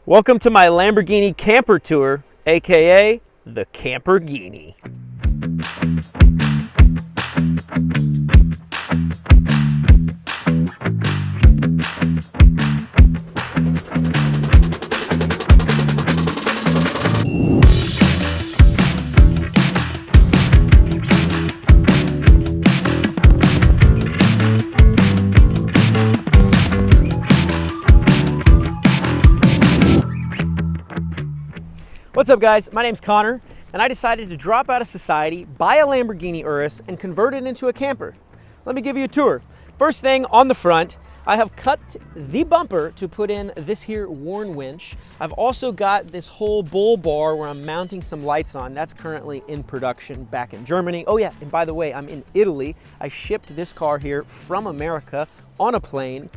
Welcome to my Lamborghini camper tour, aka the Camperghini. What's up guys, my name's Connor and I decided to drop out of society, buy a Lamborghini Urus and convert it into a camper. Let me give you a tour. First thing on the front, I have cut the bumper to put in this here Warn winch. I've also got this whole bull bar where I'm mounting some lights on. That's currently in production back in Germany. Oh yeah, and by the way, I'm in Italy. I shipped this car here from America on a plane.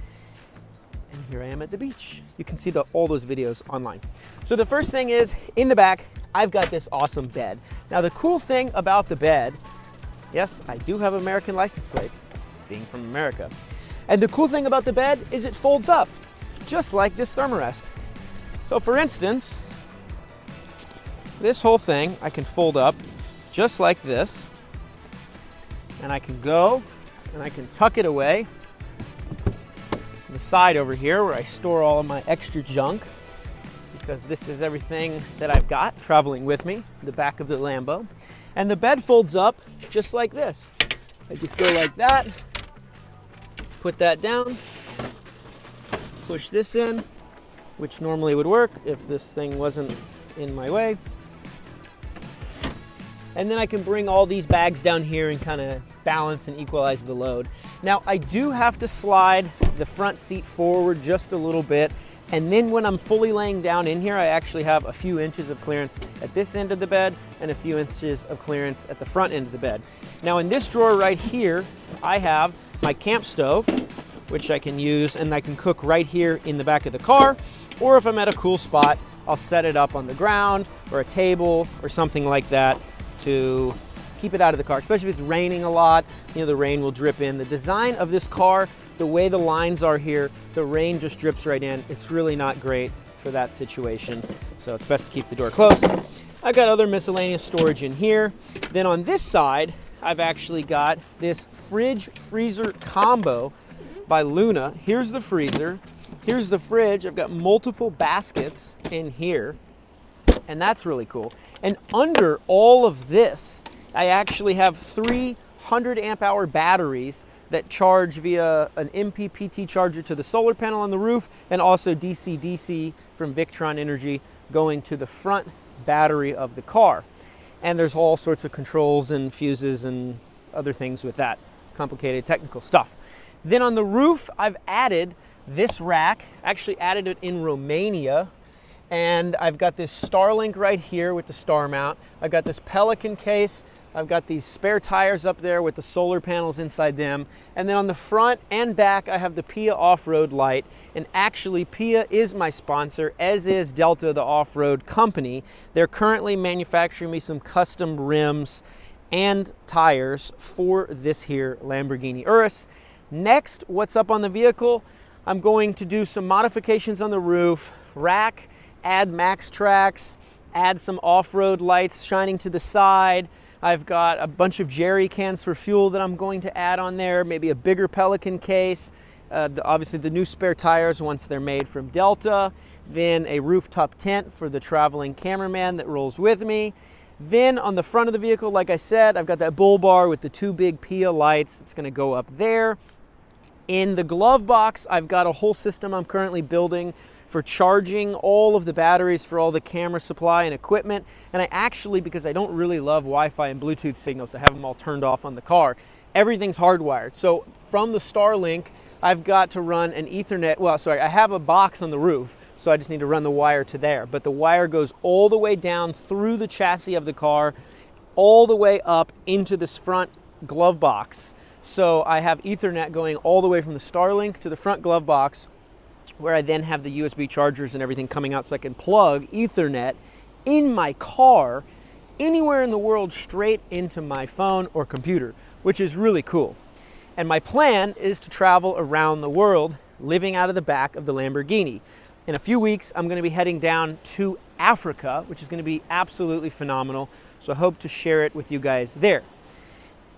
And here I am at the beach. You can see all those videos online. So the first thing is, in the back, I've got this awesome bed. Now the cool thing about the bed, yes, I do have American license plates, being from America. And the cool thing about the bed is it folds up, just like this thermarest. So for instance, this whole thing I can fold up just like this, and I can go and I can tuck it away the side over here where I store all of my extra junk, because this is everything that I've got traveling with me, the back of the Lambo. And the bed folds up just like this. I just go like that, put that down, push this in, which normally would work if this thing wasn't in my way. And then I can bring all these bags down here and kind of balance and equalize the load. Now I do have to slide the front seat forward just a little bit, and then when I'm fully laying down in here, I actually have a few inches of clearance at this end of the bed and a few inches of clearance at the front end of the bed. Now in this drawer right here, I have my camp stove, which I can use, and I can cook right here in the back of the car, or if I'm at a cool spot, I'll set it up on the ground or a table or something like that to keep it out of the car, especially if it's raining a lot. You know, the rain will drip in. The design of this car, the way the lines are here, the rain just drips right in. It's really not great for that situation, so it's best to keep the door closed. I've got other miscellaneous storage in here. Then on this side, I've actually got this fridge-freezer combo by Luna. Here's the freezer, here's the fridge. I've got multiple baskets in here, and that's really cool. And under all of this, I actually have 300 amp hour batteries that charge via an MPPT charger to the solar panel on the roof, and also DC-DC from Victron Energy going to the front battery of the car. And there's all sorts of controls and fuses and other things with that, complicated technical stuff. Then on the roof, I've added this rack, actually added it in Romania. And I've got this Starlink right here with the star mount. I've got this Pelican case. I've got these spare tires up there with the solar panels inside them. And then on the front and back, I have the PIAA off-road light. And actually, PIAA is my sponsor, as is Delta, the off-road company. They're currently manufacturing me some custom rims and tires for this here Lamborghini Urus. Next, what's up on the vehicle? I'm going to do some modifications on the roof, rack, add max tracks, add some off-road lights shining to the side. I've got a bunch of jerry cans for fuel that I'm going to add on there, maybe a bigger Pelican case, obviously the new spare tires once they're made from Delta, then a rooftop tent for the traveling cameraman that rolls with me. Then on the front of the vehicle, like I said, I've got that bull bar with the two big PIAA lights that's going to go up there. In the glove box, I've got a whole system I'm currently building for charging all of the batteries for all the camera supply and equipment. And I actually, because I don't really love Wi-Fi and Bluetooth signals, I have them all turned off on the car. Everything's hardwired. So from the Starlink, I've got to run an Ethernet, I have a box on the roof, so I just need to run the wire to there. But the wire goes all the way down through the chassis of the car, all the way up into this front glove box. So I have Ethernet going all the way from the Starlink to the front glove box, where I then have the USB chargers and everything coming out, so I can plug Ethernet in my car anywhere in the world straight into my phone or computer, which is really cool. And my plan is to travel around the world living out of the back of the Lamborghini. in a few weeks, I'm going to be heading down to Africa, which is going to be absolutely phenomenal. So I hope to share it with you guys there.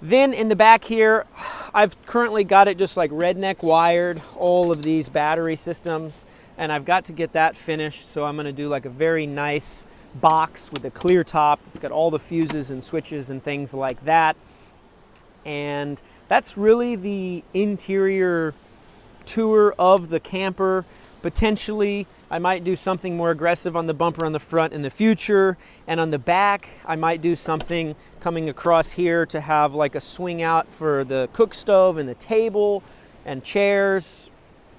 Then in the back here, I've currently got it just like redneck wired, all of these battery systems, and I've got to get that finished. So I'm going to do like a very nice box with a clear top. It's got all the fuses and switches and things like that. And that's really the interior tour of the camper. Potentially, I might do something more aggressive on the bumper on the front in the future. And on the back, I might do something coming across here to have like a swing out for the cook stove and the table and chairs.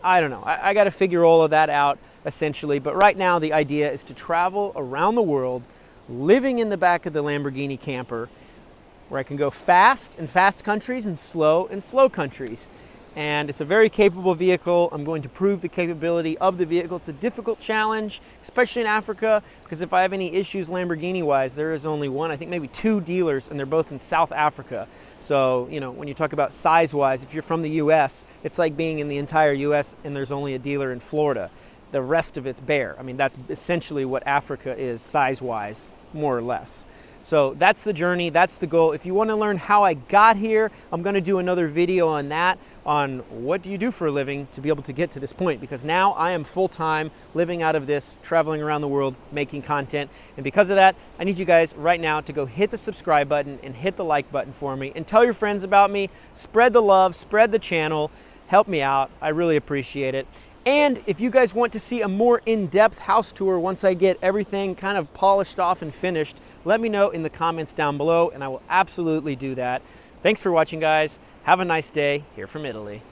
I don't know. I got to figure all of that out essentially. But right now, the idea is to travel around the world, living in the back of the Lamborghini camper, where I can go fast in fast countries and slow in slow countries. And it's a very capable vehicle. I'm going to prove the capability of the vehicle. It's a difficult challenge, especially in Africa, because if I have any issues Lamborghini-wise, there is only one, I think maybe two dealers, and they're both in South Africa. So, you know, when you talk about size-wise, if you're from the U.S., it's like being in the entire U.S. and there's only a dealer in Florida. The rest of it's bare. I mean, that's essentially what Africa is size-wise, more or less. So that's the journey, that's the goal. If you want to learn how I got here, I'm going to do another video on that, on what do you do for a living to be able to get to this point, because now I am full-time living out of this, traveling around the world, making content. And because of that, I need you guys right now to go hit the subscribe button and hit the like button for me and tell your friends about me, spread the love, spread the channel, help me out. I really appreciate it. And if you guys want to see a more in-depth house tour once I get everything kind of polished off and finished, let me know in the comments down below and I will absolutely do that. Thanks for watching, guys. Have a nice day. Here from Italy.